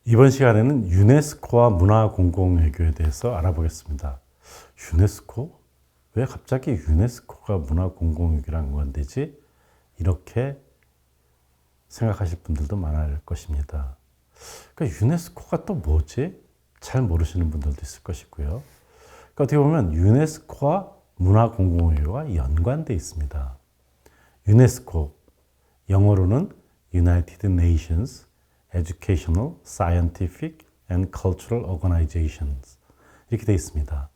이번 시간에는 유네스코와 문화공공외교에 대해서 알아보겠습니다. 유네스코? 왜 갑자기 유네스코가 문화공공외교랑 건데지? 이렇게 생각하실 분들도 많을 것입니다. 그러니까 유네스코가 또 뭐지? 잘 모르시는 분들도 있을 것이고요. 그러니까 어떻게 보면 유네스코와 문화공공외교가 연관되어 있습니다. 유네스코, 영어로는 United Nations Educational, Scientific and Cultural Organizations 이렇게 되어 있습니다.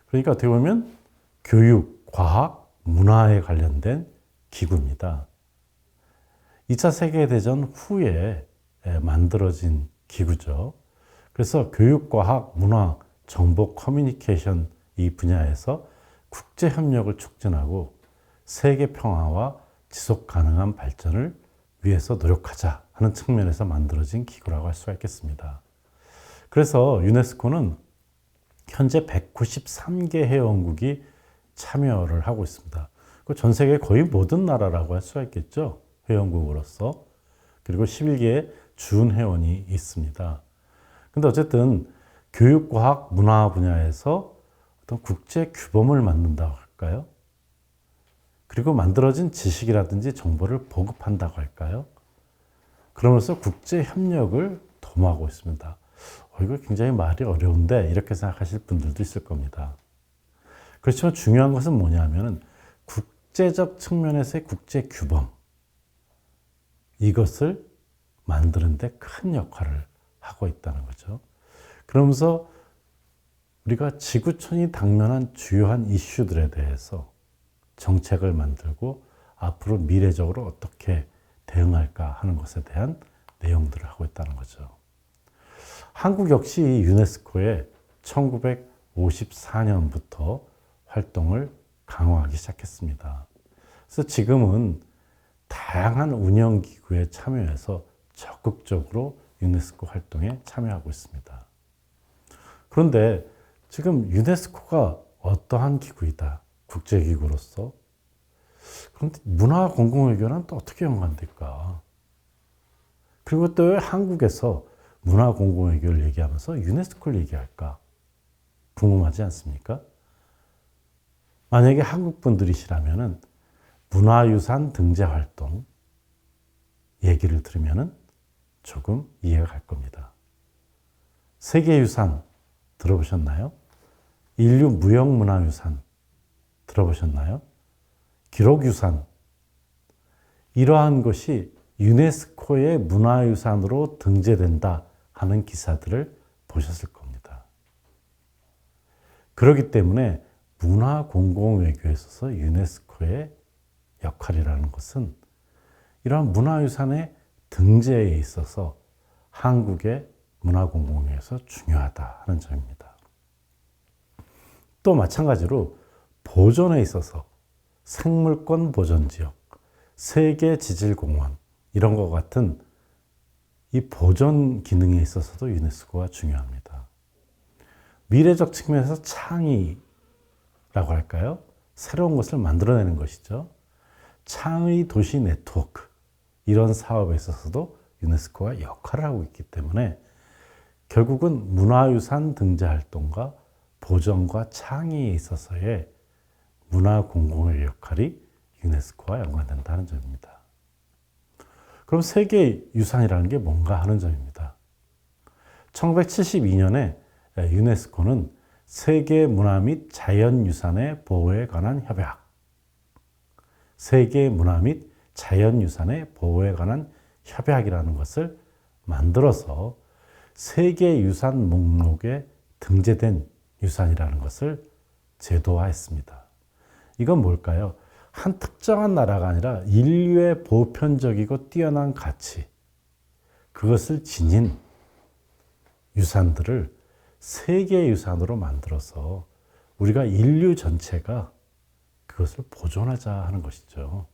그러니까 어떻게 보면 교육, 과학, 문화에 관련된 기구입니다. 2차 세계대전 후에 만들어진 기구죠. 그래서 교육, 과학, 문화, 정보, 커뮤니케이션 이 분야에서 국제 협력을 촉진하고 세계 평화와 지속 가능한 발전을 위해서 노력하자 하는 측면에서 만들어진 기구라고 할 수가 있겠습니다. 그래서 유네스코는 현재 193개 회원국이 참여를 하고 있습니다. 전 세계 거의 모든 나라라고 할 수가 있겠죠. 회원국으로서. 그리고 11개의 준회원이 있습니다. 근데 어쨌든 교육, 과학, 문화 분야에서 어떤 국제 규범을 만든다고 할까요? 그리고 만들어진 지식이라든지 정보를 보급한다고 할까요? 그러면서 국제 협력을 도모하고 있습니다. 이거 굉장히 말이 어려운데 이렇게 생각하실 분들도 있을 겁니다. 그렇지만 중요한 것은 뭐냐면 국제적 측면에서의 국제 규범 이것을 만드는 데 큰 역할을 하고 있다는 거죠. 그러면서 우리가 지구촌이 당면한 주요한 이슈들에 대해서 정책을 만들고 앞으로 미래적으로 어떻게 대응할까 하는 것에 대한 내용들을 하고 있다는 거죠. 한국 역시 유네스코에 1954년부터 활동을 강화하기 시작했습니다. 그래서 지금은 다양한 운영기구에 참여해서 적극적으로 유네스코 활동에 참여하고 있습니다. 그런데 지금 유네스코가 어떠한 기구이다. 국제기구로서. 그런데 문화공공외교는 또 어떻게 연관될까? 그리고 또 왜 한국에서 문화공공외교를 얘기하면서 유네스코를 얘기할까? 궁금하지 않습니까? 만약에 한국 분들이시라면 문화유산 등재 활동 얘기를 들으면 조금 이해가 갈 겁니다. 세계유산 들어보셨나요? 인류 무형문화유산 들어보셨나요? 기록유산 이러한 것이 유네스코의 문화유산으로 등재된다 하는 기사들을 보셨을 겁니다. 그렇기 때문에 문화공공외교에 있어서 유네스코의 역할이라는 것은 이러한 문화유산의 등재에 있어서 한국의 문화공공외교에서 중요하다 하는 점입니다. 또 마찬가지로 보존에 있어서 생물권 보존지역, 세계지질공원 이런 것 같은 이 보존 기능에 있어서도 유네스코가 중요합니다. 미래적 측면에서 창의라고 할까요? 새로운 것을 만들어내는 것이죠. 창의 도시 네트워크 이런 사업에 있어서도 유네스코가 역할을 하고 있기 때문에 결국은 문화유산 등재 활동과 보존과 창의에 있어서의 문화공공의 역할이 유네스코와 연관된다는 점입니다. 그럼 세계유산이라는 게 뭔가 하는 점입니다. 1972년에 유네스코는 세계문화 및 자연유산의 보호에 관한 협약, 세계문화 및 자연유산의 보호에 관한 협약이라는 것을 만들어서 세계유산 목록에 등재된 유산이라는 것을 제도화했습니다. 이건 뭘까요? 한 특정한 나라가 아니라 인류의 보편적이고 뛰어난 가치, 그것을 지닌 유산들을 세계유산으로 만들어서 우리가 인류 전체가 그것을 보존하자 하는 것이죠.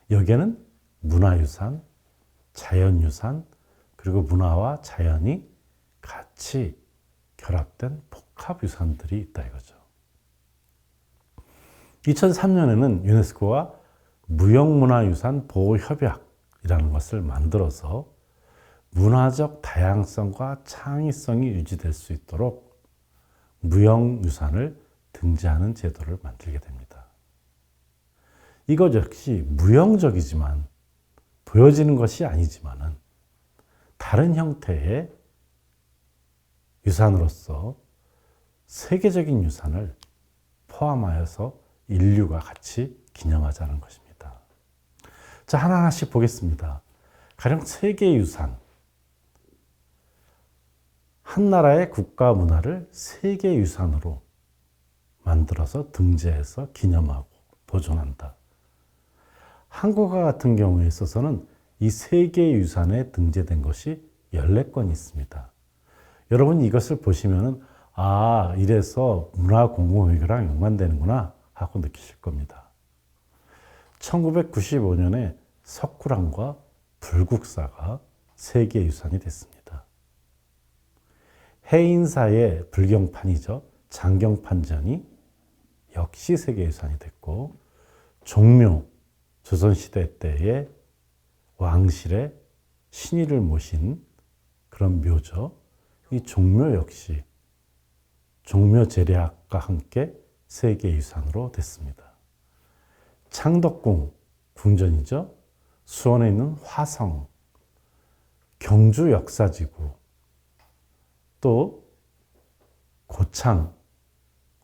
여기에는 문화유산, 자연유산, 그리고 문화와 자연이 같이 결합된 복합유산들이 있다 이거죠. 2003년에는 유네스코가 무형문화유산 보호협약이라는 것을 만들어서 문화적 다양성과 창의성이 유지될 수 있도록 무형유산을 등재하는 제도를 만들게 됩니다. 이것 역시 무형적이지만 보여지는 것이 아니지만은 다른 형태의 유산으로서 세계적인 유산을 포함하여서 인류가 같이 기념하자는 것입니다. 자, 하나하나씩 보겠습니다. 가령 세계유산. 한 나라의 국가 문화를 세계유산으로 만들어서 등재해서 기념하고 보존한다. 한국과 같은 경우에 있어서는 이 세계유산에 등재된 것이 14건이 있습니다. 여러분 이것을 보시면은 이래서 문화공동회계랑 연관되는구나 하고 느끼실 겁니다. 1995년에 석굴암과 불국사가 세계유산이 됐습니다. 해인사의 불경판이죠. 장경판전이 역시 세계유산이 됐고, 종묘, 조선시대 때의 왕실의 신의를 모신 그런 묘죠. 이 종묘 역시 종묘 제례학과 함께 세계유산으로 됐습니다. 창덕궁, 궁전이죠. 수원에 있는 화성, 경주 역사지구, 또 고창,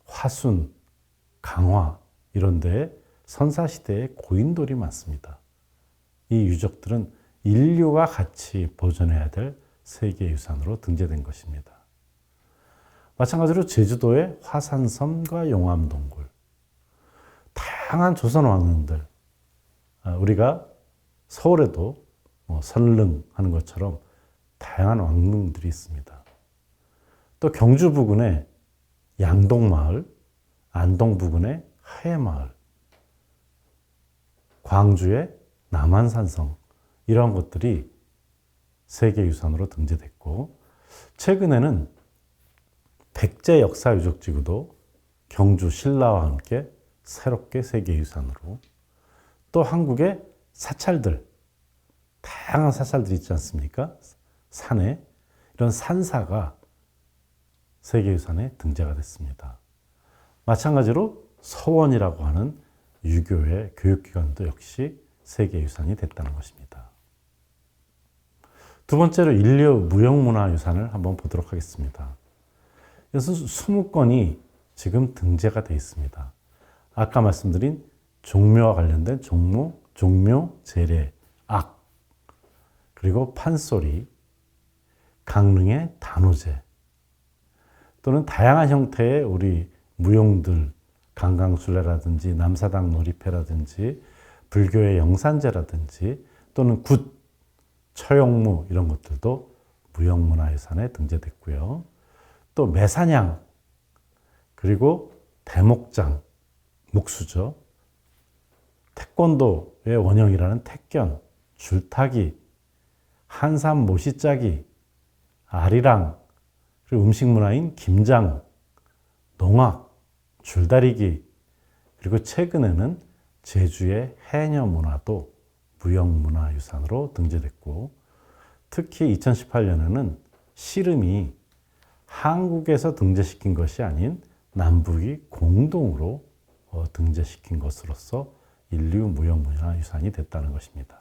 화순, 강화 이런 데에 선사시대의 고인돌이 많습니다. 이 유적들은 인류가 같이 보존해야 될 세계유산으로 등재된 것입니다. 마찬가지로 제주도의 화산섬과 용암동굴, 다양한 조선 왕릉들, 우리가 서울에도 선릉 하는 것처럼 다양한 왕릉들이 있습니다. 또 경주 부근의 양동마을, 안동 부근의 하회마을, 광주의 남한산성 이러한 것들이 세계유산으로 등재됐고, 최근에는 백제 역사유적지구도 경주 신라와 함께 새롭게 세계유산으로, 또 한국의 사찰들, 다양한 사찰들이 있지 않습니까? 산에 이런 산사가 세계유산에 등재가 됐습니다. 마찬가지로 서원이라고 하는 유교의 교육기관도 역시 세계유산이 됐다는 것입니다. 두 번째로 인류 무형문화유산을 한번 보도록 하겠습니다. 그래서 20건이 지금 등재가 되어 있습니다. 아까 말씀드린 종묘와 관련된 종묘, 제례, 악, 그리고 판소리, 강릉의 단오제, 또는 다양한 형태의 우리 무용들, 강강술래라든지 남사당 놀이패라든지 불교의 영산제라든지 또는 굿, 처용무 이런 것들도 무형문화유산에 등재됐고요. 또 매사냥, 그리고 대목장, 목수죠. 태권도의 원형이라는 태견, 줄타기, 한산 모시짜기, 아리랑, 그리고 음식 문화인 김장, 농악, 줄다리기, 그리고 최근에는 제주의 해녀 문화도 무형문화유산으로 등재됐고, 특히 2018년에는 씨름이 한국에서 등재시킨 것이 아닌 남북이 공동으로 등재시킨 것으로서 인류 무형문화유산이 됐다는 것입니다.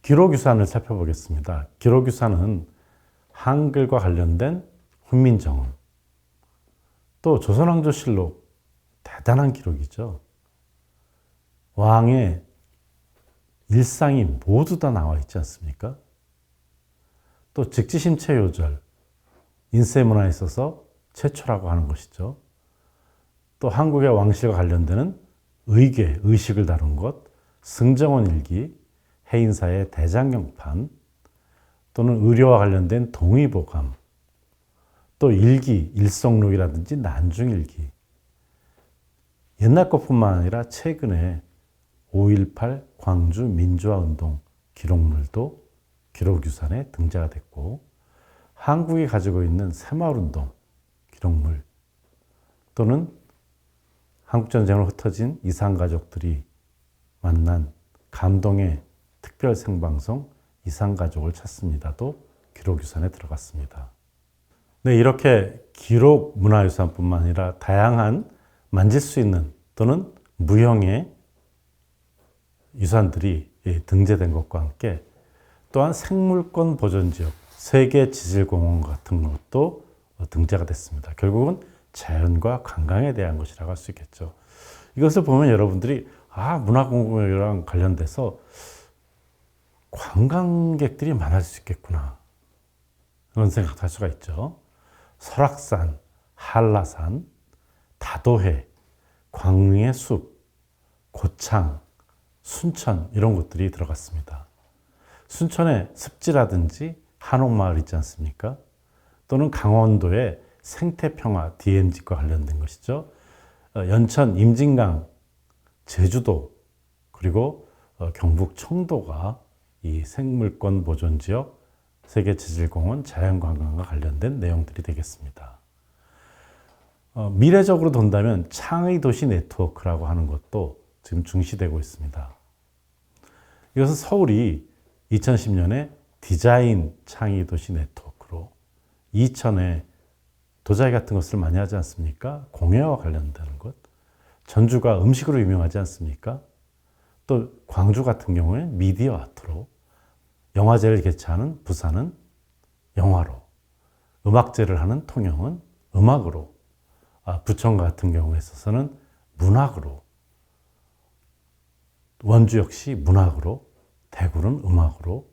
기록유산을 살펴보겠습니다. 기록유산은 한글과 관련된 훈민정음, 또 조선왕조실록, 대단한 기록이죠. 왕의 일상이 모두 다 나와 있지 않습니까? 또 직지심체요절, 인쇄문화에 있어서 최초라고 하는 것이죠. 또 한국의 왕실과 관련되는 의궤, 의식을 다룬 것, 승정원 일기, 해인사의 대장경판, 또는 의료와 관련된 동의보감, 또 일기, 일성록이라든지 난중일기, 옛날 것뿐만 아니라 최근에 5.18 광주 민주화운동 기록물도 기록유산에 등재가 됐고, 한국이 가지고 있는 새마을운동 기록물, 또는 한국전쟁으로 흩어진 이산가족들이 만난 감동의 특별 생방송 이산가족을 찾습니다도 기록유산에 들어갔습니다. 네, 이렇게 기록 문화유산뿐만 아니라 다양한 만질 수 있는 또는 무형의 유산들이 등재된 것과 함께 또한 생물권 보존지역, 세계지질공원 같은 것도 등재가 됐습니다. 결국은 자연과 관광에 대한 것이라고 할 수 있겠죠. 이것을 보면 여러분들이 문화공간이랑 관련돼서 관광객들이 많아질 수 있겠구나 그런 생각도 할 수가 있죠. 설악산, 한라산, 다도해, 광릉의 숲, 고창, 순천 이런 곳들이 들어갔습니다. 순천의 습지라든지 한옥마을 있지 않습니까? 또는 강원도의 생태평화 DMZ과 관련된 것이죠. 연천 임진강, 제주도 그리고 경북 청도가 이 생물권 보존지역, 세계지질공원, 자연관광과 관련된 내용들이 되겠습니다. 미래적으로 본다면 창의도시 네트워크라고 하는 것도 지금 중시되고 있습니다. 이것은 서울이 2010년에 디자인 창의도시 네트워크로, 이천에 도자기 같은 것을 많이 하지 않습니까? 공예와 관련되는 것. 전주가 음식으로 유명하지 않습니까? 또 광주 같은 경우에 미디어 아트로, 영화제를 개최하는 부산은 영화로, 음악제를 하는 통영은 음악으로, 부천 같은 경우에 있어서는 문학으로, 원주 역시 문학으로, 대구는 음악으로,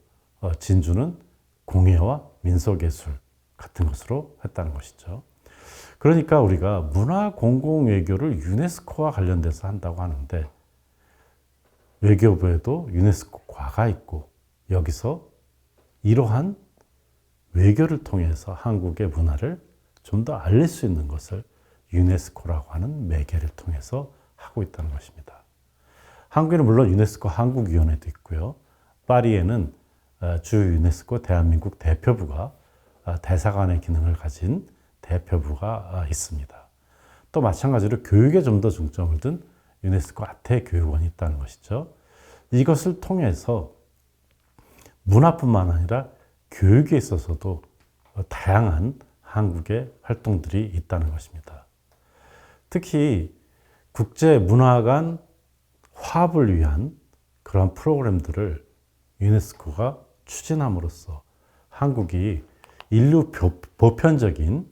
진주는 공예와 민속예술 같은 것으로 했다는 것이죠. 그러니까 우리가 문화공공외교를 유네스코와 관련돼서 한다고 하는데, 외교부에도 유네스코과가 있고 여기서 이러한 외교를 통해서 한국의 문화를 좀 더 알릴 수 있는 것을 유네스코라고 하는 매개를 통해서 하고 있다는 것입니다. 한국에는 물론 유네스코 한국위원회도 있고요. 파리에는 주 유네스코 대한민국 대표부가 대사관의 기능을 가진 대표부가 있습니다. 또 마찬가지로 교육에 좀 더 중점을 둔 유네스코 아태 교육원이 있다는 것이죠. 이것을 통해서 문화뿐만 아니라 교육에 있어서도 다양한 한국의 활동들이 있다는 것입니다. 특히 국제 문화 간 화합을 위한 그러한 프로그램들을 유네스코가 추진함으로써 한국이 인류 보편적인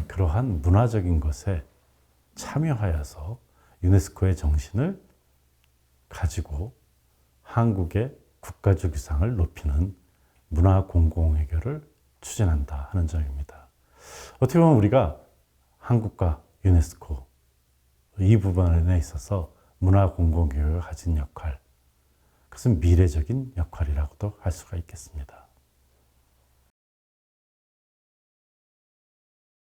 그러한 문화적인 것에 참여하여서 유네스코의 정신을 가지고 한국의 국가적 위상을 높이는 문화 공공외교를 추진한다 하는 점입니다. 어떻게 보면 우리가 한국과 유네스코 이 부분에 있어서 문화 공공외교가 가진 역할, 그것은 미래적인 역할이라고도 할 수가 있겠습니다.